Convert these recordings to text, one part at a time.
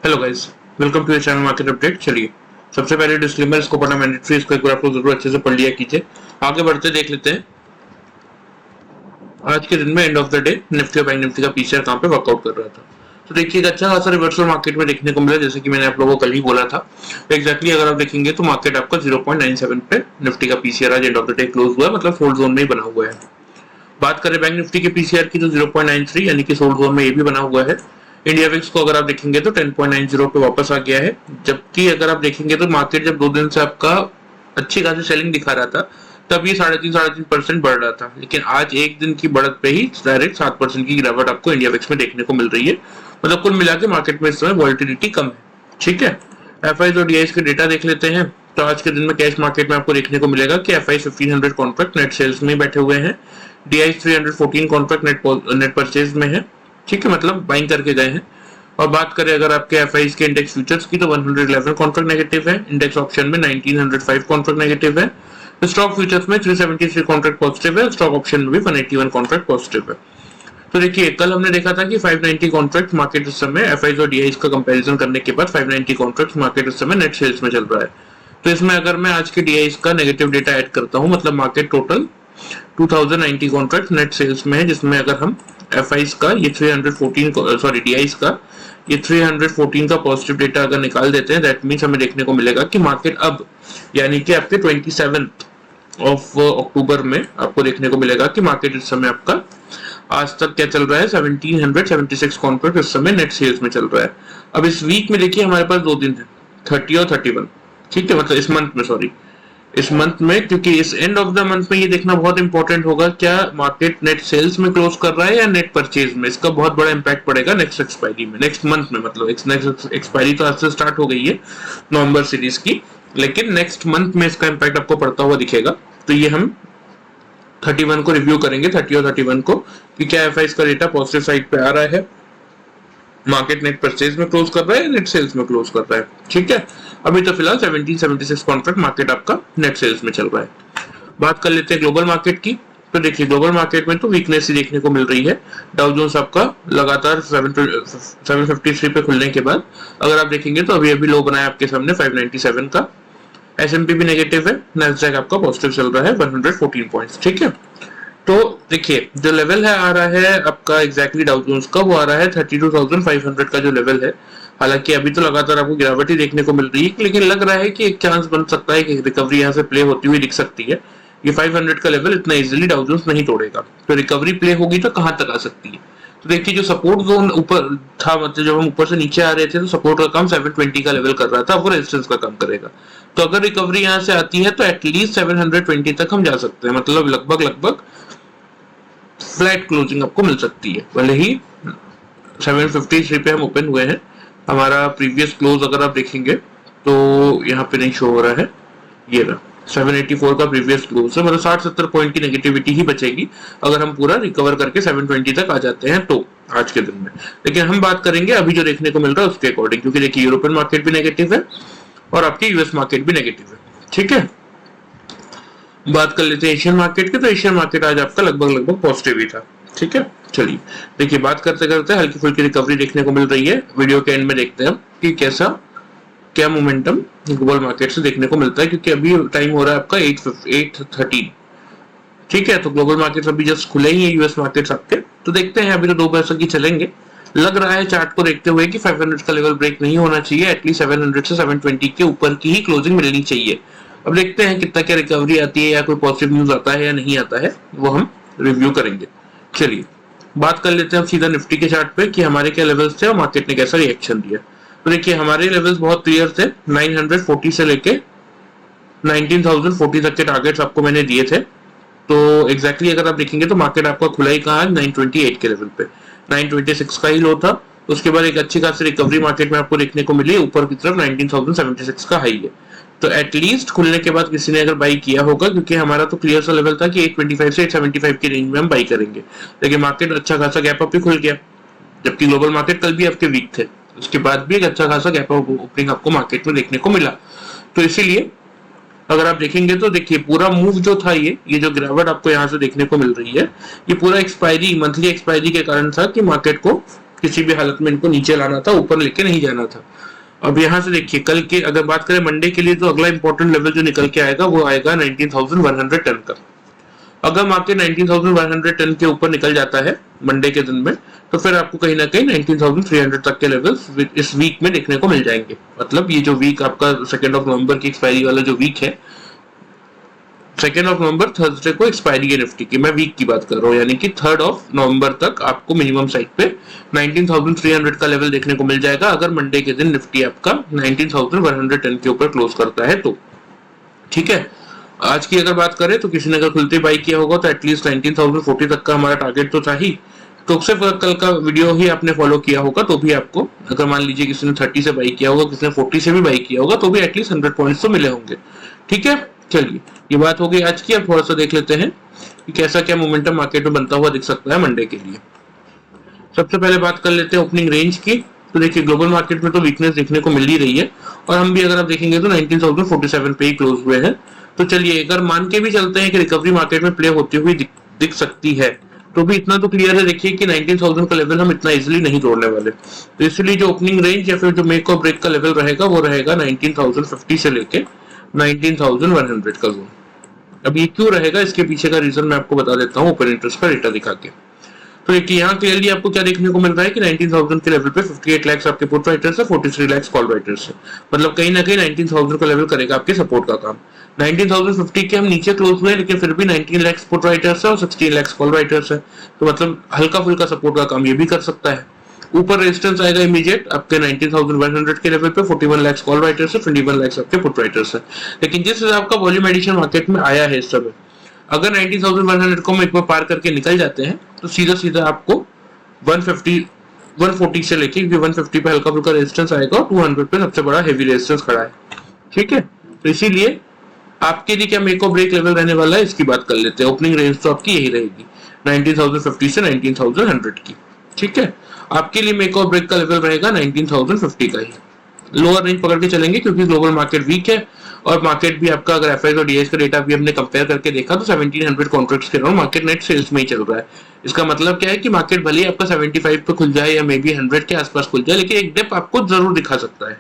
Hello guys, welcome to channel market update. चलिए सबसे पहले डिस्क्लेमर, इसको पढ़ना मैंडेटरी, इसको एक बार आप लोग जरूर अच्छे से पढ़ लिया कीजिए। आगे बढ़ते देख लेते हैं आज के दिन में end of the day Nifty और बैंक निफ्टी का पीसीआर कहां पे वर्कआउट कर रहा था। तो देखिए एक अच्छा खासा रिवर्सल मार्केट में देखने को मिला, जैसे कि मैंने आप लोगों को कल ही बोला था। एग्जैक्टली अगर आप देखेंगे तो मार्केट आपका 0.97 पे निफ्टी का पीसीआर आज end of the day close हुआ है, मतलब सोल्ड जोन में ही बना हुआ है। बात करें बैंक निफ्टी के पीसीआर की तो 0.93 यानी कि सोल्ड जोन में ये भी बना हुआ है। इंडिया विक्स को अगर आप देखेंगे तो 10.90 पे वापस आ गया है, जबकि अगर आप देखेंगे तो मार्केट जब 2 दिन से आपका अच्छी खासी सेलिंग दिखा रहा था तब ये 3.5% बढ़ रहा था, लेकिन आज एक दिन की बढ़त पे ही डायरेक्ट 7% की गिरावट आपको इंडिया विक्स में देखने को मिल रही है। मतलब कुल मिला के मार्केट में इस समय वॉलेटिलिटी कम है। ठीक है, एफआईज और डीआईज के डेटा देख लेते हैं। तो आज के दिन में कैश मार्केट में आपको देखने को मिलेगा कि एफआईज 1500 कॉन्ट्रैक्ट नेट सेल्स में बैठे हुए हैं, डीआईज 314 कॉन्ट्रैक्ट नेट परचेज में है। ठीक है, मतलब बाइंग करके गए हैं। और बात करें अगर आपके एफआईज के इंडेक्स फ्यूचर्स की तो 111 कॉन्ट्रैक्ट नेगेटिव है, इंडेक्स ऑप्शन में 1905 कॉन्ट्रैक्ट नेगेटिव है, स्टॉक फ्यूचर्स में 373 कॉन्ट्रैक्ट पॉजिटिव है, स्टॉक ऑप्शन में भी 181 कॉन्ट्रैक्ट पॉजिटिव है। तो देखिए कल हमने देखा था कि 590 कॉन्ट्रैक्ट मार्केट इस समय एफआईज और डीआईज का कंपैरिजन करने के बाद 590 कॉन्ट्रैक्ट मार्केट इस समय नेट सेल्स में चल रहा है। तो इसमें अगर मैं आज के डीआईज का नेगेटिव डेटा ऐड करता हूं, मतलब market total 2090 contract net sales में है, जिसमें अगर हम एफआईज का ये 314 सॉरी डीआईज का ये 314 का पॉजिटिव डेटा अगर निकाल देते हैं, दैट मीन्स हमें देखने को मिलेगा कि मार्केट अब यानी कि आपके 27 ऑफ अक्टूबर में आपको देखने को मिलेगा कि मार्केट इस समय आपका आज तक क्या चल रहा है 1776 कॉन्ट्रैक्ट इस समय नेट सेल्स में चल रहा है। अब इस वीक में देखिए हमारे पास 2 दिन है, 30 और 31। ठीक है, मतलब इस मंथ में, सॉरी इस मंथ में, क्योंकि इस एंड ऑफ द मंथ में ये देखना बहुत इंपॉर्टेंट होगा क्या मार्केट नेट सेल्स में क्लोज कर रहा है या नेट परचेज में। इसका बहुत बड़ा इंपैक्ट पड़ेगा नेक्स्ट एक्सपायरी में, नेक्स्ट मंथ में। मतलब नेक्स्ट एक्सपायरी तो आज से स्टार्ट हो गई है नवंबर सीरीज की, लेकिन नेक्स्ट मंथ में इसका इंपैक्ट आपको पड़ता हुआ दिखेगा। तो ये हम 31 को रिव्यू करेंगे, 30 और 31 को, कि क्या एफआईज का डेटा पॉजिटिव साइड पे आ रहा है, मार्केट नेट परचेज में क्लोज कर रहा है, नेट सेल्स में क्लोज कर रहा है। ठीक है, अभी तो फिलहाल 1776 कॉन्ट्रैक्ट मार्केट आपका नेट सेल्स में चल रहा है। बात कर लेते हैं ग्लोबल मार्केट की। तो देखिए ग्लोबल मार्केट में तो वीकनेस ही देखने को मिल रही है। डाउ जोन्स आपका लगातार 753 पे खुलने के बाद अगर आप देखेंगे तो अभी अभी लो बनाया आपके सामने 597 का। एसएमपी भी नेगेटिव है, नैस्डैक आपका पॉजिटिव चल रहा है 114 पॉइंट्स। ठीक है, तो देखिए जो लेवल है आ रहा है आपका एग्जैक्टली डाउ जोन्स का, वो आ रहा है 32,500 का जो लेवल है। हालांकि अभी तो लगातार आपको गिरावट ही देखने को मिल रही है, लेकिन लग रहा है कि एक चांस बन सकता है कि रिकवरी यहाँ से प्ले होती हुई दिख सकती है। ये 500 का लेवल इतना इजीली डाउ जोन्स नहीं तोड़ेगा, तो रिकवरी प्ले होगी तो कहां तक आ सकती है। तो देखिए जो सपोर्ट जोन ऊपर था, मतलब जब हम ऊपर से नीचे आ रहे थे तो सपोर्ट का काम 720 का लेवल कर रहा था, वो रेजिस्टेंस का काम करेगा। तो अगर रिकवरी यहाँ से आती है तो एटलीस्ट 720 तक हम जा सकते हैं, मतलब लगभग फ्लैट क्लोजिंग आपको मिल सकती है। भले ही 753 पे हम ओपन हुए हैं, हमारा प्रीवियस क्लोज अगर आप देखेंगे तो यहाँ पे नहीं शो हो रहा है, ये रहा 784 का प्रीवियस क्लोज है, मतलब 60-70 पॉइंट की नेगेटिविटी ही बचेगी अगर हम पूरा रिकवर करके 720 तक आ जाते हैं तो आज के दिन में। लेकिन हम बात करेंगे अभी जो देखने को मिल रहा है उसके अकॉर्डिंग, क्योंकि देखिए यूरोपियन मार्केट भी नेगेटिव है और आपकी यूएस मार्केट भी नेगेटिव है। ठीक है, बात कर लेते हैं एशियन मार्केट की। तो एशियन मार्केट आज आपका लगभग पॉजिटिव ही था। ठीक है, चलिए देखिए बात करते करते हल्की फुल्की रिकवरी देखने को मिल रही है। वीडियो के एंड में देखते हैं कि क्या मोमेंटम ग्लोबल मार्केट से देखने को मिलता है, क्योंकि अभी टाइम हो रहा है आपका 8:13। ठीक है, तो ग्लोबल मार्केट अभी जस्ट खुले ही है, यूएस मार्केट आपके। तो देखते हैं, अभी तो 2 पैसों की चलेंगे। लग रहा है चार्ट को देखते हुए कि 500 का लेवल ब्रेक नहीं होना चाहिए, एटलीस्ट 700 से 720 के ऊपर की ही क्लोजिंग मिलनी चाहिए। अब देखते हैं कितना क्या रिकवरी आती है या कोई पॉजिटिव न्यूज आता है या नहीं आता है, वो हम रिव्यू करेंगे। चलिए बात कर लेते हैं अब सीधा निफ्टी के चार्ट पे कि हमारे क्या लेवल्स थे और मार्केट ने कैसा रिएक्शन दिया। तो देखिए हमारे लेवल्स बहुत क्लियर थे, 940 से लेके 19,040 तक के टारगेट्स आपको मैंने दिए थे। तो एग्जैक्टली अगर आप देखेंगे तो मार्केट आपका खुला ही कहाँ है 928 के लेवल पे, 926 का ही लो था। उसके बाद एक अच्छी खासी रिकवरी मार्केट में आपको देखने को मिली, ऊपर की तरफ 19,076 का हाई है। तो एटलीस्ट खुलने के बाद किसी ने अगर बाई किया होगा, क्योंकि हमारा तो क्लियर सा लेवल था कि 825 से 875 की रेंज में हम बाई करेंगे, लेकिन मार्केट अच्छा खासा गैप अप ही खुल गया, जबकि ग्लोबल मार्केट कल भी आपके वीक थे, उसके बाद भी एक अच्छा खासा गैप अप ओपनिंग आपको मार्केट में देखने को मिला। तो इसीलिए अगर आप देखेंगे तो देखिए पूरा मूव जो था, ये जो गिरावट आपको यहाँ से देखने को मिल रही है, ये पूरा मंथली एक्सपायरी के कारण था कि मार्केट को किसी भी हालत में इनको नीचे लाना था, ऊपर लेके नहीं जाना था। अब यहाँ से देखिए कल के अगर बात करें मंडे के लिए, तो अगला इंपॉर्टेंट लेवल जो निकल के आएगा वो आएगा 19,110 का। अगर मार्केट 19,110 के ऊपर निकल जाता है मंडे के दिन में, तो फिर आपको कहीं ना कहीं 19,300 तक के लेवल्स इस वीक में देखने को मिल जाएंगे। मतलब ये जो वीक आपका 2 नवंबर की एक्सपायरी वाला जो वीक है, 2 नवंबर थर्सडे को एक्सपायरी है निफ्टी की, मैं वीक की बात कर रहा हूँ, यानी कि 3 नवंबर तक आपको मिनिमम साइड पे 19,300 का लेवल देखने को मिल जाएगा, अगर मंडे के दिन निफ्टी आपका 19,110 के ऊपर क्लोज करता है तो। ठीक है, आज की अगर बात करें तो किसी ने अगर खुलते बाई किया होगा तो एटलीस्ट 19,040 तक का हमारा टारगेट तो था ही। तो सिर्फ कल का वीडियो ही आपने फॉलो किया होगा तो भी आपको, अगर मान लीजिए किसी ने 30 से बाई किया होगा, किसी ने 40 से भी बाई किया होगा, तो भी एटलीस्ट 100 पॉइंट्स तो मिले होंगे। ठीक है, चलिए ये बात हो गई आज की। अब थोड़ा सा देख लेते हैं कि कैसा क्या मोमेंटम मार्केट में बनता हुआ दिख सकता है मंडे के लिए। सबसे पहले बात कर लेते हैं ओपनिंग रेंज की। तो देखिए ग्लोबल मार्केट में तो वीकनेस देखने को मिल ही रही है, और हम भी अगर आप देखेंगे तो 19,047 पे ही क्लोज हुए हैं। तो चलिए अगर मान के भी चलते हैं कि रिकवरी मार्केट में प्ले होती हुई दिख सकती है, तो भी इतना तो क्लियर है देखिए कि 19,000 का लेवल हम इतना इजीली नहीं तोड़ने वाले। तो इसलिए जो ओपनिंग रेंज या फिर जो मेक और ब्रेक का लेवल रहेगा वो रहेगा 19,050 से लेके 19,100 का जोन। अब ये क्यों रहेगा, इसके पीछे का रीजन मैं आपको बता देता हूँ ओपन इंटरेस्ट का डेटा दिखा के। तो देखिए यहाँ क्लियरली आपको क्या देखने को मिल रहा है कि 19,000 के लेवल पे 58 लाख आपके पुट राइटर्स है, 43 लाख कॉल राइटर्स है। मतलब कहीं ना कहीं 19,000 का लेवल करेगा आपके सपोर्ट का काम। 19,050 के हम नीचे क्लोज हुए, लेकिन फिर भी 19 लाख पुट राइटर्स है और 16 लाख कॉल राइटर्स है, तो मतलब हल्का फुल्का सपोर्ट का काम ये भी कर सकता है। ऊपर रेजिस्टेंस आएगा इमीडिएट आपके 19,100 के लेवल पे, 41 लाख कॉल राइटर्स है, 21 लाख आपके पुट राइटर्स है। लेकिन जिस हिसाब का वॉल्यूम एडिशन मार्केट में आया है इस समय, अगर 19,100 को हम एक बार पार करके निकल जाते हैं तो सीधा सीधा आपको 140 से लेके, 150 पे हल्का फुल्का रेजिस्टेंस आएगा और 200 पे सबसे बड़ा हेवी रेजिस्टेंस खड़ा है। ठीक है, तो इसीलिए आपके लिए क्या मेक और ब्रेक लेवल रहने वाला है इसकी बात कर लेते हैं। ओपनिंग रेंज तो आपकी यही रहेगी 19,050 से 19,100 की। ठीक है, आपके लिए मेक और ब्रेक का लेवल रहेगा 19,050 का ही। लोअर रेंज पकड़ के चलेंगे क्योंकि ग्लोबल मार्केट वीक है, और मार्केट भी आपका अगर एफआईएस और डीएस का डेटा भी हमने कंपेयर करके देखा तो 1700 कॉन्ट्रैक्ट्स के अराउंड मार्केट नेट सेल्स में ही चल रहा है। इसका मतलब क्या है कि मार्केट भले ही आपका 75 पे खुल जाए या मे बी 100 के आसपास खुल जाए, लेकिन एक डिप आपको जरूर दिखा सकता है।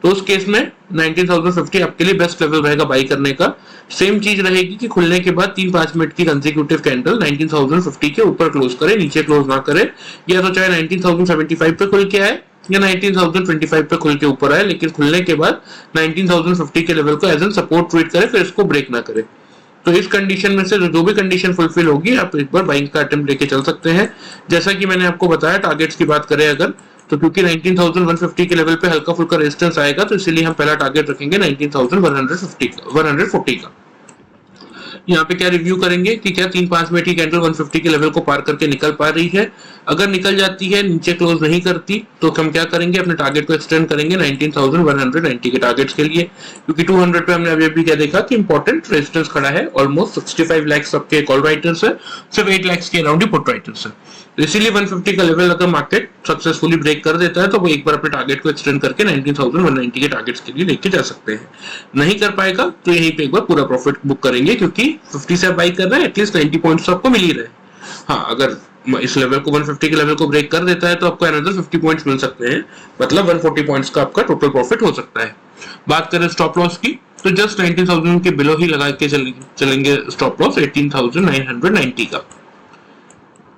तो उस केस में 19,050 आपके लिए बेस्ट लेवल रहेगा बाई करने का। सेम चीज रहेगी कि खुलने के बाद 3-5 मिनट की कंसेक्यूटिव कैंडल 19,050 के ऊपर क्लोज करे, नीचे क्लोज ना करे, या तो चाहे 19,075 पे खुल के आए या 19,025 पे खुल के ऊपर आए, लेकिन खुलने के बाद 19,050 के लेवल को एज एन सपोर्ट ट्रीट करे, फिर इसको ब्रेक ना करे। तो इस कंडीशन में से जो भी कंडीशन फुलफिल होगी आप एक बार बाइंग का अटेम्प्ट लेके चल सकते हैं। जैसा कि मैंने आपको बताया टारगेट्स की बात करें अगर, तो क्योंकि 19,150 के लेवल पे हल्का फुल्का रेजिस्टेंस आएगा, तो इसीलिए हम पहला टारगेट रखेंगे 19,150 का। यहाँ पे क्या रिव्यू करेंगे कि क्या 3-5 मिनट की कैंडल 150 के लेवल को पार करके निकल पा रही है। अगर निकल जाती है, नीचे क्लोज नहीं करती, तो हम क्या करेंगे, अपने टारगेट को एक्सटेंड करेंगे 19,190 के टारगेट्स के लिए, क्योंकि 200 पे हमने अभी अभी क्या देखा कि इंपॉर्टेंट रेजिस्टेंस खड़ा है। ऑलमोस्ट 65 लाख सबके कॉल राइटर्स है, सिर्फ 8 लाख के अराउंड ही पुट राइटर्स है। तो इसीलिए 150 का लेवल अगर मार्केट सक्सेसफुली ब्रेक कर देता है तो वो एक बार अपने टारगेट को एक्सटेंड करके 19,190 के टारगेट्स के लिए लेके जा सकते हैं। नहीं कर पाएगा तो यहीं पे एक बार पूरा प्रॉफिट बुक करेंगे, क्योंकि 50 से बाई कर रहे हैं, एटलीस्ट 90 पॉइंट्स तो आपको मिल ही रहे। हाँ, अगर इस लेवल को 150 के लेवल को ब्रेक कर देता है तो आपको अनदर 50 पॉइंट्स मिल सकते हैं, मतलब 140 पॉइंट्स का आपका टोटल प्रॉफिट हो सकता है। बात करें स्टॉप लॉस की, तो जस्ट 19,000 के बिलो ही लगा के चलेंगे स्टॉप लॉस 18,990 का।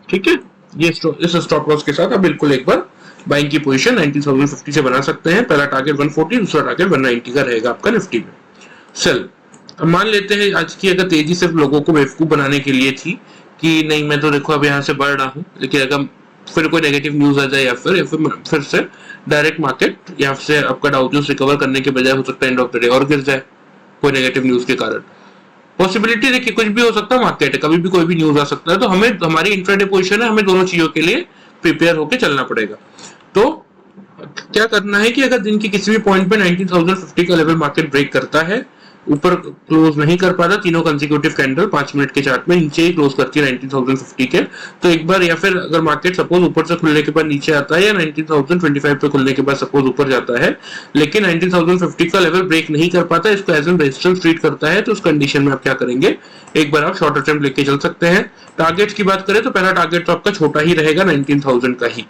ठीक है, ये इस स्टॉप लॉस के साथ आप बिल्कुल एक बार बाइंग की पोजीशन 19,050 से बना सकते हैं। पहला टारगेट 140, दूसरा टारगेट 190 का रहेगा आपका निफ्टी में। सेल, अब मान लेते हैं आज की अगर तेजी सिर्फ लोगों को बेवकूफ बनाने के लिए थी कि नहीं मैं तो देखो अब यहाँ से बढ़ रहा हूँ, लेकिन अगर फिर कोई नेगेटिव न्यूज आ जाए या फिर से डायरेक्ट मार्केट यहाँ से आपका डाउ जोन्स रिकवर करने के बजाय हो सकता है एंड ऑफ द डे और गिर जाए कोई नेगेटिव न्यूज के कारण। पॉसिबिलिटी देखिए कुछ भी हो सकता है, मार्केट है, कभी भी कोई भी न्यूज आ सकता है। तो हमें हमारी इंट्राडे पोजीशन है, हमें दोनों चीजों के लिए प्रिपेयर होकर चलना पड़ेगा। तो क्या करना है कि अगर दिन के किसी भी पॉइंट पे 19,050 का लेवल मार्केट ब्रेक करता है, ऊपर क्लोज नहीं कर पाता, तीनों कंसेक्यूटिव कैंडल 5 मिनट के चार्ट में नीचे ही क्लोज करती है 19,050 के, तो एक बार, या फिर अगर मार्केट सपोज ऊपर से खुलने के बाद नीचे आता है या 19,025 पे खुलने के बाद सपोज ऊपर जाता है लेकिन 19,050 का लेवल ब्रेक नहीं कर पाता, इसको एज एन रेजिस्टेंस ट्रीट करता है, तो उस कंडीशन में आप क्या करेंगे, एक बार आप शॉर्ट अटेम्प्ट लेके चल सकते हैं। टारगेट्स की बात करें तो पहला टारगेट तो आपका छोटा ही रहेगा 19,000 का ही।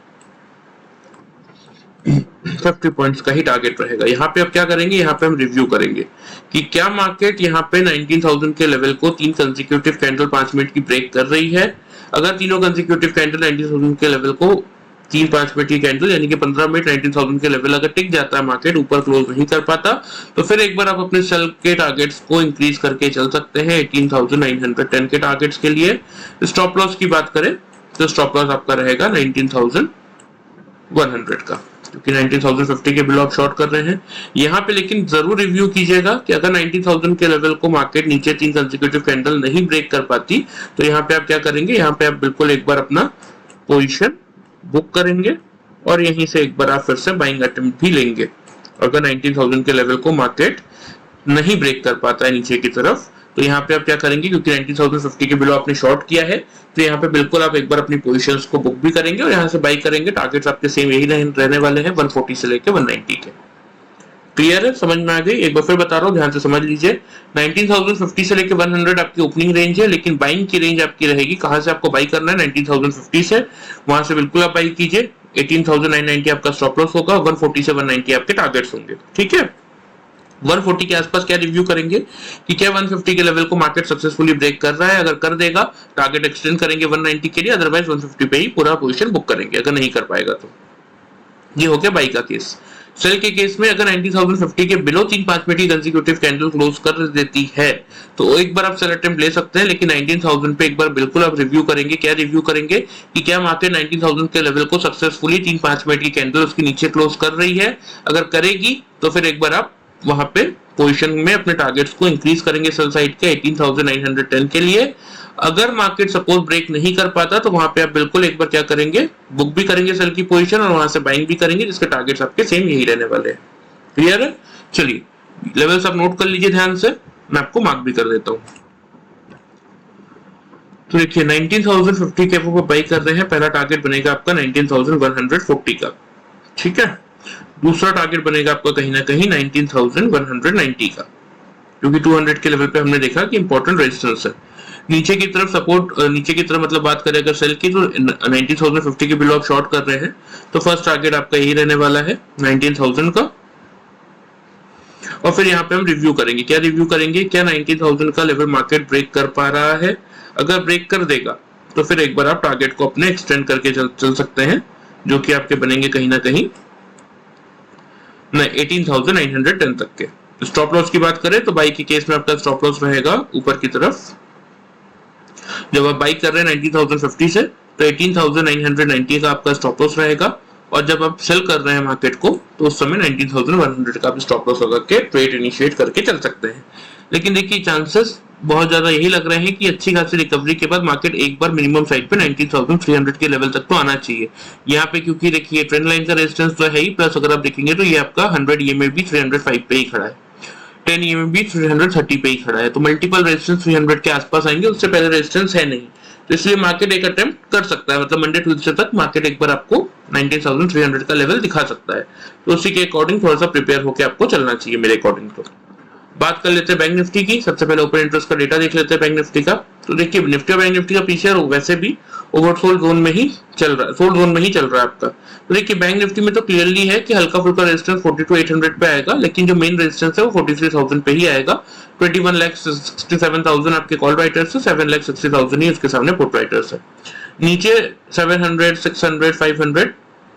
50 पॉइंट्स का ही टारगेट रहेगा। यहाँ पे अब क्या करेंगे, यहाँ पे हम रिव्यू करेंगे कि क्या मार्केट यहाँ पे 19,000 के लेवल को 3 कंसेक्यूटिव कैंडल 5 मिनट की ब्रेक कर रही है। अगर तीनों कंसेक्यूटिव कैंडल 19,000 के लेवल को 3-5 मिनट की कैंडल यानी कि 15 मिनट 19,000 के लेवल अगर टिक जाता है, मार्केट ऊपर क्लोज नहीं कर पाता, तो फिर एक बार आप अपने सेल के टारगेट्स को इंक्रीज करके चल सकते हैं 18,910 के टारगेट्स के लिए। स्टॉप लॉस की बात करें तो स्टॉप लॉस आपका रहेगा 19,100 का, क्योंकि 19,050 के बिलो आप शॉर्ट कर रहे हैं यहाँ पे। लेकिन जरूर रिव्यू कीजिएगा कि अगर 19,000 के लेवल को मार्केट नीचे 3 कंसेक्यूटिव कैंडल नहीं ब्रेक कर पाती, तो यहाँ पे आप क्या करेंगे, यहाँ पे आप बिल्कुल एक बार अपना पोजीशन बुक करेंगे और यहीं से एक बार आप फिर से बाइंग अटेम्प्ट भी लेंगे। अगर 19,000 के लेवल को मार्केट नहीं ब्रेक कर पाता है नीचे की तरफ, तो यहाँ पे आप क्या करेंगे, क्योंकि 19,050 के बिलो आपने शॉर्ट किया है, तो यहाँ पे बिल्कुल आप एक बार अपनी पोजीशंस को बुक भी करेंगे और यहाँ से बाई करेंगे। टारगेट्स आपके सेम यही रहने वाले हैं 140 से लेके 190 के। क्लियर है, समझ में आ गई? एक बार फिर बता रहा हूँ, ध्यान से समझ लीजिए। 19,050 से लेके 100 आपकी ओपनिंग रेंज है, लेकिन बाइंग की रेंज आपकी रहेगी कहां से आपको बाई करना है, 19,050 से, वहां से बिल्कुल आप बाई कीजिए। 18,990 आपका स्टॉप लॉस होगा, 140 से 190 आपके टारगेट्स होंगे। ठीक है, 140 के आसपास क्या रिव्यू करेंगे कि क्या 150 के लेवल को मार्केट सक्सेसफुली ब्रेक कर रहा है। अगर कर देगा टारगेट एक्सटेंड करेंगे 190 के लिए, अदरवाइज 150 पे ही पूरा पोजीशन बुक करेंगे अगर नहीं कर पाएगा तो। ये हो गया बाई का केस। सेल के केस में अगर 90,050 के बिलो 3-5 मिनट की कंसेक्यूटिव कैंडल क्लोज कर देती है, तो एक बार आप सेल अटेम्प्ट ले सकते हैं, लेकिन 19,000 पे एक बार बिल्कुल आप रिव्यू करेंगे। क्या रिव्यू करेंगे कि क्या मार्केट 19,000 के लेवल को सक्सेसफुली 3-5 मिनट की कैंडल उसके नीचे क्लोज कर रही है। अगर करेगी तो फिर एक बार आप वहां पे पोजीशन में अपने टारगेट्स को इंक्रीज करेंगे सेल साइड के 18,910 के लिए। अगर मार्केट सपोज ब्रेक नहीं कर पाता, तो वहां पे आप बिल्कुल एक बार क्या करेंगे, बुक भी करेंगे सेल की पोजीशन और वहां से बाइंग भी करेंगे, जिसके टारगेट्स आपके सेम यही रहने वाले हैं। क्लियर है? चलिए लेवल्स आप नोट कर लीजिए ध्यान से, मैं आपको मार्क भी कर देता हूं। तो देखिए 19,050 के ऊपर बाई कर रहे हैं, पहला टारगेट बनेगा आपका 19,140 का। ठीक है, दूसरा टारगेट बनेगा आपका कहीं ना कहीं 19,190 का, क्योंकि 200 के लेवल पे हमने देखा कि इंपॉर्टेंट रेजिस्टेंस है। नीचे की तरफ सपोर्ट, नीचे की तरफ मतलब बात करें अगर सेल की, तो 19,050 के बिलो आप शॉर्ट कर रहे हैं, तो फर्स्ट टारगेट आपका यही रहने वाला है 19,000 का। और फिर यहाँ पे हम रिव्यू करेंगे। क्या रिव्यू करेंगे, क्या 19,000 का लेवल मार्केट ब्रेक कर पा रहा है। अगर ब्रेक कर देगा तो फिर एक बार आप टारगेट को अपने एक्सटेंड करके चल सकते हैं, जो कि आपके बनेंगे कहीं ना कहीं 18,910 तक के। स्टॉप लॉस की बात करें तो बाई के केस में आपका स्टॉप लॉस रहेगा ऊपर की तरफ। जब आप बाई कर रहे हैं 19,050 से, तो 18,990 का आपका स्टॉप लॉस रहेगा, और जब आप सेल कर रहे हैं मार्केट को, तो उस समय 19,100 का आप स्टॉप लॉस लगा के ट्रेड इनिशिएट करके चल सकते हैं। लेकिन देखिए चांसेस बहुत ज्यादा यही लग रहे हैं कि अच्छी खासी रिकवरी के बाद मार्केट एक बार मिनिमम साइड पे 19,300 के लेवल तक तो आना चाहिए यहाँ पे, क्योंकि देखिए ट्रेंड लाइन का रेजिस्टेंस तो है ही, प्लस अगर आप देखेंगे तो ये आपका 100 EMA भी 305 पे ही खड़ा है, 10 EMA भी 330 पे ही खड़ा है, तो मल्टीपल रेजिस्टेंस 300 के आसपास आएंगे, उससे पहले रेजिस्टेंस है नहीं, तो इसलिए मार्केट एक अटेम्प्ट कर सकता है, मतलब मंडे ट्यूसडे तक मार्केट एक बार आपको 19,300 का लेवल दिखा सकता है। तो उसी के अकॉर्डिंग थोड़ा सा प्रिपेयर होकर आपको चलना चाहिए मेरे अकॉर्डिंग। तो बात कर लेते हैं बैंक निफ्टी की। सबसे पहले ओपन इंटरेस्ट का डेटा देख लेते हैं बैंक निफ्टी का। तो देखिए निफ्टी और बैंक निफ्टी का पीछे वैसे भी ओवरसोल्ड जोन में ही चल रहा है, सोल्ड जोन में ही चल रहा है आपका। तो देखिए बैंक निफ्टी में तो क्लियरली है कि हल्का फुल्का रेजिस्टेंस 42,800 पे आएगा, लेकिन जो मेन रेजिस्टेंस है वो 43,000 पे ही आएगा। 21,67,000 आपके कॉल राइटर्स है, 7,60,000 ही उसके सामने पुट राइटर्स है। नीचे 700, 600, 500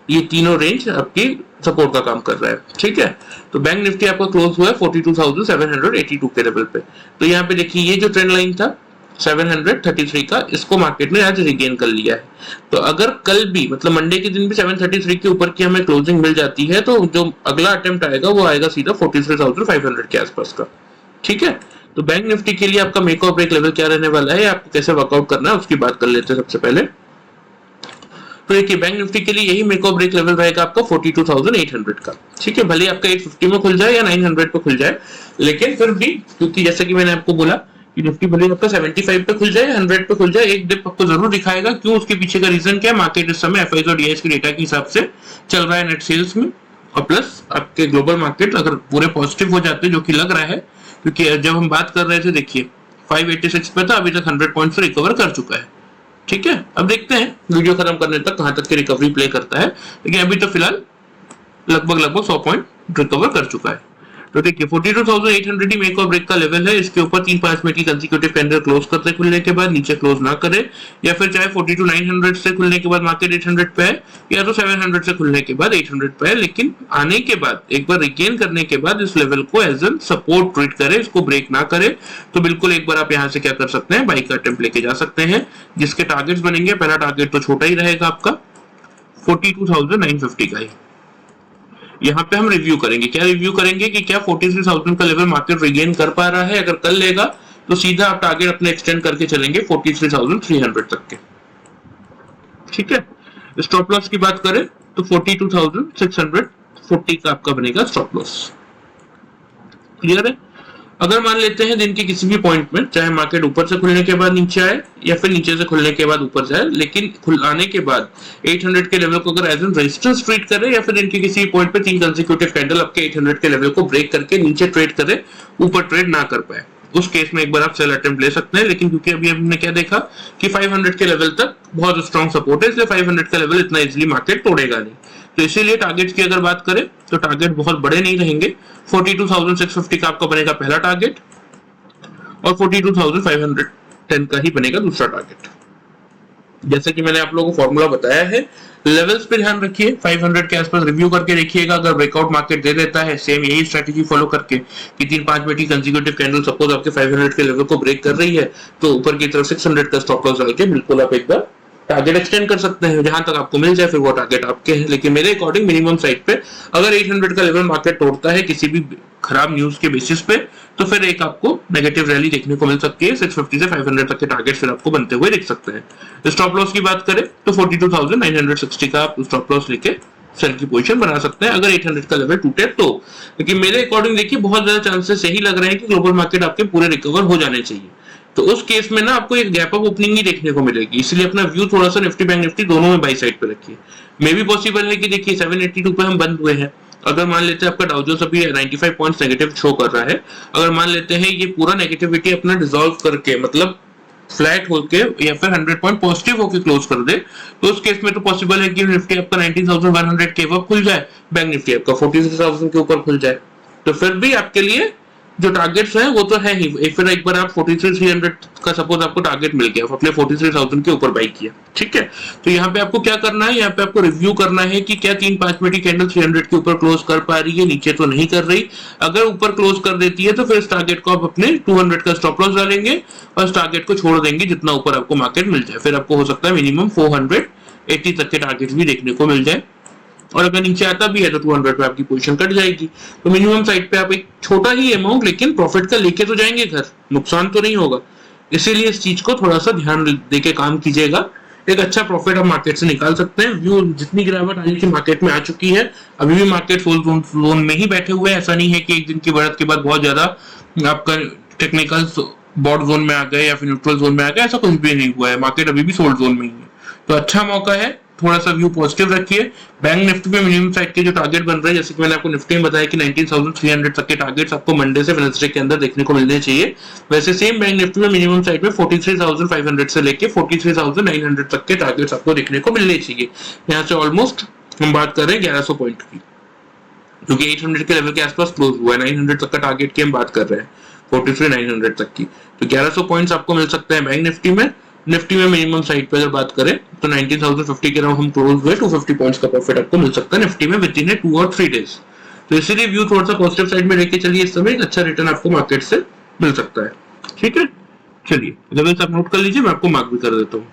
ये तीनों रेंज आपकी सपोर्ट का काम कर रहा है। ठीक है, तो बैंक निफ्टी आपका क्लोज हुआ है 42,782 के लेवल पे। तो यहाँ पे देखिए ये जो ट्रेंड लाइन था 733 का, इसको मार्केट ने आज रिगेन कर लिया है। तो अगर कल भी मतलब मंडे के दिन भी 733 के ऊपर की हमें क्लोजिंग मिल जाती है, तो जो अगला अटेम्प्ट आएगा वो आएगा सीधा 43,500 के आसपास का। ठीक है, तो बैंक निफ्टी के लिए आपका मेक और ब्रेक लेवल क्या रहने वाला है, आपको कैसे वर्कआउट करना है उसकी बात कर लेते हैं सबसे पहले। तो देखिए बैंक निफ्टी के लिए यही मेक और ब्रेक लेवल रहेगा आपका 42,800 का। ठीक है, भले आपका 850 में खुल जाए या 900 पे खुल जाए, लेकिन फिर भी क्योंकि जैसे कि मैंने आपको बोला कि निफ्टी भले आपका 75 पे खुल जाए, 100 पे खुल जाए, एक डिप आपको जरूर दिखाएगा। क्यों, उसके पीछे का रीजन क्या है, मार्केट इस समय एफआईज और डीआईएस के डेटा के हिसाब से चल रहा है नेट सेल्स में, और प्लस आपके ग्लोबल मार्केट अगर पूरे पॉजिटिव हो जाते जो कि लग रहा है, क्योंकि जब हम बात कर रहे थे देखिए 586 पे था, अभी तक 100 पॉइंट से रिकवर कर चुका है। ठीक है, अब देखते हैं वीडियो खत्म करने तक कहां तक की रिकवरी प्ले करता है, लेकिन अभी तो फिलहाल लगभग 100 पॉइंट रिकवर कर चुका है। तो देखिए 42,800 ही मेक और ब्रेक का लेवल है। इसके ऊपर 3-5 मिनट की कंसेक्यूटिव कैंडल क्लोज करते खुलने के बाद नीचे क्लोज ना करे, या फिर चाहे 42,900 से खुलने के बाद मार्केट 800 पे है, या तो 700 से खुलने के बाद 800 पे है, लेकिन आने के बाद एक बार रिगेन करने के बाद इस लेवल को एज एन सपोर्ट ट्रीट करे, इसको ब्रेक ना करे, तो बिल्कुल एक बार आप यहाँ से क्या कर सकते हैं, बाई का अटेम्प्ट लेके जा सकते हैं, जिसके टारगेट्स बनेंगे। पहला टारगेट तो छोटा ही रहेगा आपका 42,950 का ही। यहाँ पे हम रिव्यू करेंगे, क्या रिव्यू करेंगे कि क्या 43,000 का लेवल मार्केट रिगेन कर पा रहा है। अगर कर लेगा तो सीधा आप टारगेट अपने एक्सटेंड करके चलेंगे 43,300 तक के। ठीक है, स्टॉप लॉस की बात करें तो 42,640 का आपका बनेगा स्टॉप लॉस। क्लियर है। अगर मान लेते हैं दिन के किसी भी पॉइंट में, चाहे मार्केट ऊपर से खुलने के बाद नीचे आए या फिर नीचे से खुलने के बाद ऊपर जाए, लेकिन खुलाने के बाद 800 के लेवल को अगर एज एन रेजिस्टेंस ट्रेड करे, या फिर दिन के किसी पॉइंट पे 3 कंसेक्यूटिव कैंडल आपके 800 के लेवल को ब्रेक करके नीचे ट्रेड करे, ऊपर ट्रेड ना कर पाए, उस केस में एक बार आप सेल अटेम्प्ट ले सकते हैं। लेकिन क्योंकि अभी हमने क्या देखा कि 500 के लेवल तक बहुत स्ट्रॉन्ग सपोर्ट है, इसलिए 500 का लेवल इतना इजीली मार्केट तोड़ेगा नहीं। तो इसीलिए टारगेट्स की अगर बात करें तो टारगेट बहुत बड़े नहीं रहेंगे। 42,650 का आपका बनेगा पहला टारगेट, और 42,510 का ही बनेगा दूसरा टारगेट। जैसे कि मैंने आप लोगों को फॉर्मूला बताया है, लेवल्स पे ध्यान रखिए, 500 के आसपास रिव्यू करके देखिएगा। अगर ब्रेकआउट मार्केट दे देता है, सेम यही स्ट्रेटेजी फॉलो करके कि 3-5 मिनट की कंसेक्यूटिव कैंडल सपोज आपके 500 के लेवल को ब्रेक कर रही है, तो ऊपर की तरफ 600 का स्टॉप लॉस डाल के बिल्कुल आप एक बार टारगेट एक्सटेंड कर सकते हैं। जहां तक आपको मिल जाए फिर वो टारगेट आपके हैं। लेकिन मेरे अकॉर्डिंग मिनिमम साइड पे अगर 800 का लेवल मार्केट तोड़ता है किसी भी खराब न्यूज के बेसिस पे, तो फिर एक आपको नेगेटिव रैली देखने को मिल सकती है। 650 से 500 तक के टारगेट फिर आपको बनते हुए दिख सकते हैं। स्टॉप लॉस की बात करें तो 42,960 का आप स्टॉप लॉस लेके सेल की पोजीशन बना सकते हैं अगर 800 का लेवल टूटे तो। लेकिन मेरे अकॉर्डिंग देखिए बहुत ज्यादा चांसेस यही लग रहे हैं कि ग्लोबल मार्केट आपके पूरे रिकवर हो जाने चाहिए। तो उस केस में ना आपको एक गैप अप ओपनिंग ही देखने को मिलेगी। इसलिए अपना व्यू थोड़ा सा निफ्टी बैंक निफ्टी दोनों में बाई साइड पे रखिए। मे भी पॉसिबल है कि देखिए 782 पे हम बंद हुए हैं, अगर मान लेते हैं आपका डाउ जोन्स अभी 95 पॉइंट्स नेगेटिव शो कर रहा है, अगर मान लेते हैं ये पूरा नेगेटिविटी अपना डिसॉल्व करके मतलब फ्लैट होके या फिर 100 पॉइंट पॉजिटिव होके क्लोज कर दे, तो उस केस में तो पॉसिबल है कि निफ्टी आपका 19,100 के ऊपर खुल जाए, बैंक निफ्टी आपका 46,000 के ऊपर खुल जाए। तो फिर भी आपके लिए जो टारगेट्स हैं वो तो है ही। फिर एक बार आप 43,300 का सपोज आपको टारगेट मिल गया, अपने 43,000 के ऊपर बाई किया, ठीक है। तो यहाँ पे आपको क्या करना है, यहाँ पे आपको रिव्यू करना है कि क्या 3-5 मिनट की कैंडल 300 के ऊपर क्लोज कर पा रही है, नीचे तो नहीं कर रही। अगर ऊपर क्लोज कर देती है तो फिर इस टारगेट को आप अपने 200 का स्टॉप लॉस डालेंगे और इस टारगेट को छोड़ देंगे जितना ऊपर आपको मार्केट मिल जाए। फिर आपको हो सकता है मिनिमम 480 तक के टारगेट भी देखने को मिल जाए, और अगर नीचे आता भी है तो 200 पे आपकी पोजीशन कट जाएगी। तो मिनिमम साइड पे आप एक छोटा ही अमाउंट लेकिन प्रॉफिट का लेके तो जाएंगे घर, नुकसान तो नहीं होगा। इसीलिए इस चीज को थोड़ा सा ध्यान देके काम कीजिएगा, एक अच्छा प्रॉफिट आप मार्केट से निकाल सकते हैं। व्यू जितनी गिरावट आने की मार्केट में आ चुकी है, अभी भी मार्केट फुल जोन में ही बैठे हुए हैं। ऐसा नहीं है कि एक दिन की बढ़त के बाद बहुत ज्यादा आपका टेक्निकल बॉट जोन में आ गए या फिर न्यूट्रल जोन में आ गए, ऐसा कुछ भी नहीं हुआ है। मार्केट अभी भी सोल्ड जोन में ही है, तो अच्छा मौका है, थोड़ा सा व्यू पॉजिटिव रखिए। बैंक निफ्टी में मिनिमम साइड के जो टारगेट बन रहे हैं, जैसे कि मैंने आपको निफ्टी में बताया कि 19,300 तक के टारगेट्स आपको मंडे से वेडनेसडे के अंदर देखने को मिलने चाहिए, वैसे सेम बैंक निफ्टी में मिनिमम साइड में 43,500 से लेके 43,900 तक के टारगेट्स आपको देखने को मिलने चाहिए। यहाँ से ऑलमोस्ट हम बात कर रहे हैं 1100 पॉइंट की, क्योंकि 800 के लेवल के आसपास क्लोज हुआ है। 900 तक का टारगेट की हम बात कर रहे हैं, 43,900 तक की, तो 1100 पॉइंट्स आपको मिल सकते हैं बैंक निफ्टी में। निफ्टी में मिनिमम साइड पे अगर बात करें तो 19,050 के अराउंड हम क्लोज हुए, 250 पॉइंट्स का प्रॉफिट आपको मिल सकता है निफ्टी में विद इन 2 और 3 डेज। तो इसीलिए व्यू थोड़ा सा पॉजिटिव साइड में लेके चलिए, इस समय एक अच्छा रिटर्न आपको मार्केट से मिल सकता है। ठीक है, चलिए लेवल्स आप नोट कर लीजिए, मैं आपको मार्क भी कर देता हूँ।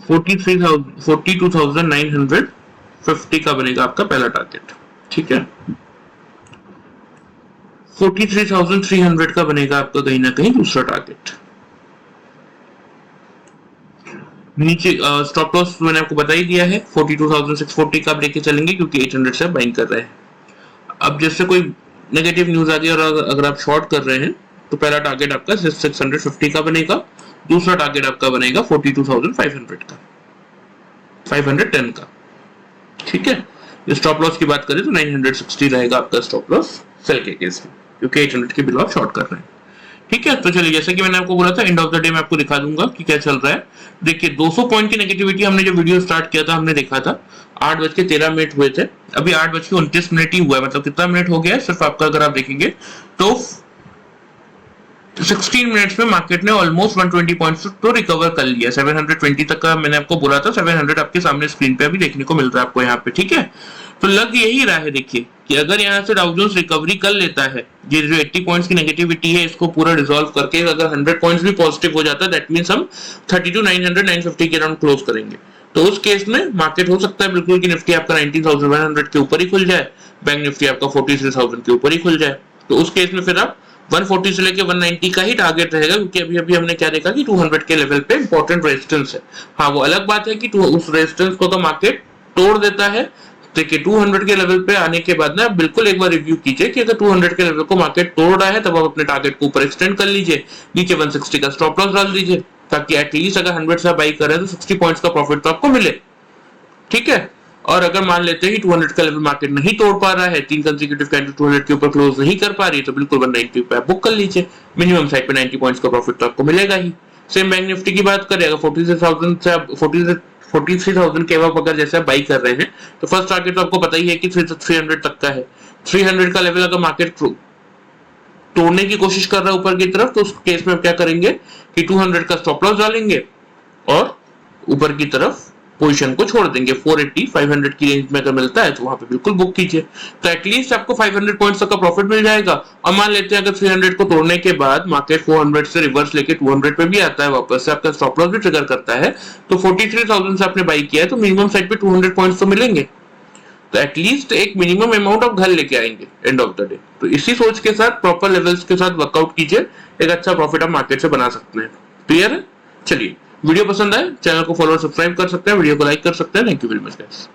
42,950 का बनेगा आपका पहला टारगेट, ठीक है। 43,300 का बनेगा आपका कहीं ना कहीं दूसरा टारगेट। नीचे स्टॉप लॉस मैंने आपको बता ही दिया है, 42,640 का आप लेके चलेंगे क्योंकि 800 से बाइंग कर रहे हैं। अब जैसे कोई नेगेटिव न्यूज आ रही है और अगर आप शॉर्ट कर रहे हैं तो पहला टारगेट आपका 650 का बनेगा, दूसरा टारगेट आपका बनेगा 42,500 का, 510 का, ठीक है। स्टॉप लॉस की बात करें तो 960 रहेगा आपका स्टॉप लॉस सेल के केस में, क्योंकि 800 के बिलो आप शॉर्ट कर रहे हैं, ठीक है, तो चलिए जैसे कि मैंने आपको बोला था एंड ऑफ द डे मैं आपको दिखा दूंगा कि क्या चल रहा है। देखिए 200 पॉइंट की नेगेटिविटी हमने जो वीडियो स्टार्ट किया था हमने देखा था 8:13 हुए थे, अभी 8:29 ही हुआ है, मतलब कितना मिनट हो गया है सिर्फ आपका अगर आप देखेंगे तो 16 मिनट्स में मार्केट ने ऑलमोस्ट 120 पॉइंट्स तो रिकवर कर लिया। 720 तक का मैंने आपको बोला था, 700 आपके सामने स्क्रीन पे अभी देखने को मिल रहा है आपको यहाँ पे, ठीक है। तो लग यही रहा है देखिए कि अगर यहाँ से डाउ जोन्स रिकवरी कर लेता है, ये जो 80 पॉइंट्स की नेगेटिविटी है इसको पूरा रिजॉल्व करके अगर 100 पॉइंट्स भी पॉजिटिव हो जाता है दैट मींस हम 32,900 950 के अराउंड क्लोज करेंगे। तो उस केस में मार्केट हो सकता है बिल्कुल कि निफ्टी आपका 19,100 के ऊपर ही खुल जाए, बैंक निफ्टी आपका 43,000 के ऊपर ही खुल जाए। तो उस केस में फिर आप 140 से लेके 190 का ही टारगेट रहेगा, क्योंकि अभी अभी हमने क्या देखा कि 200 के लेवल पे इंपॉर्टेंट रेजिस्टेंस है। हाँ वो अलग बात है कि उस रेजिस्टेंस को तो मार्केट तोड़ देता है। देखिए 200 के लेवल पे आने के बाद ना बिल्कुल एक बार रिव्यू कीजिए कि अगर 200 के लेवल को मार्केट तोड़ रहा है तब आप अपने टारगेट को ऊपर एक्सटेंड कर लीजिए, नीचे 160 का स्टॉप लॉस डाल दीजिए, ताकि एटलीस्ट अगर 100 से बाई कर रहे हैं तो 60 पॉइंट्स का प्रॉफिट तो आपको मिले, ठीक है। और अगर मान लेते हैं कि 200 का लेवल मार्केट नहीं तोड़ पा रहा है, 3 कंसेक्यूटिव कैंडल 200 के ऊपर क्लोज नहीं कर पा रही है, तो बिल्कुल 190 पे आप बुक कर लीजिए, मिनिमम साइड पे 90 पॉइंट्स का प्रॉफिट तो आपको मिलेगा ही। सेम बैंक निफ्टी की बात करें, अगर 43,000 से आप 43,000 के अब अगर जैसे आप बाई कर रहे हैं तो फर्स्ट टारगेट तो आपको पता ही है कि 300 तक का है। 300 का लेवल अगर मार्केट तोड़ने की कोशिश कर रहा है ऊपर की तरफ, तो उस केस में आप क्या करेंगे कि 200 का स्टॉप लॉस डालेंगे और ऊपर की तरफ पोजीशन को छोड़ देंगे। 480 500 की रेंज में अगर मिलता है तो वहां पे बिल्कुल बुक कीजिए, तो एटलीस्ट आपको 500 पॉइंट्स तक का प्रॉफिट मिल जाएगा। और मान लेते हैं अगर 300 को तोड़ने के बाद मार्केट 400 से रिवर्स लेके 200 पे भी आता है, वापस से आपका स्टॉप लॉस भी ट्रिगर करता है, तो 43,000 से आपने बाई किया है तो मिनिमम साइड पे 200 पॉइंट्स तो मिलेंगे। तो एटलीस्ट एक मिनिमम अमाउंट आप घर लेके आएंगे एंड ऑफ द डे। तो इसी सोच के साथ प्रॉपर लेवल्स के साथ वर्कआउट कीजिए, एक अच्छा प्रॉफिट आप मार्केट से बना सकते हैं। क्लियर है? चलिए वीडियो पसंद आए चैनल को फॉलो और सब्सक्राइब कर सकते हैं, वीडियो को लाइक कर सकते हैं। Thank you very much guys.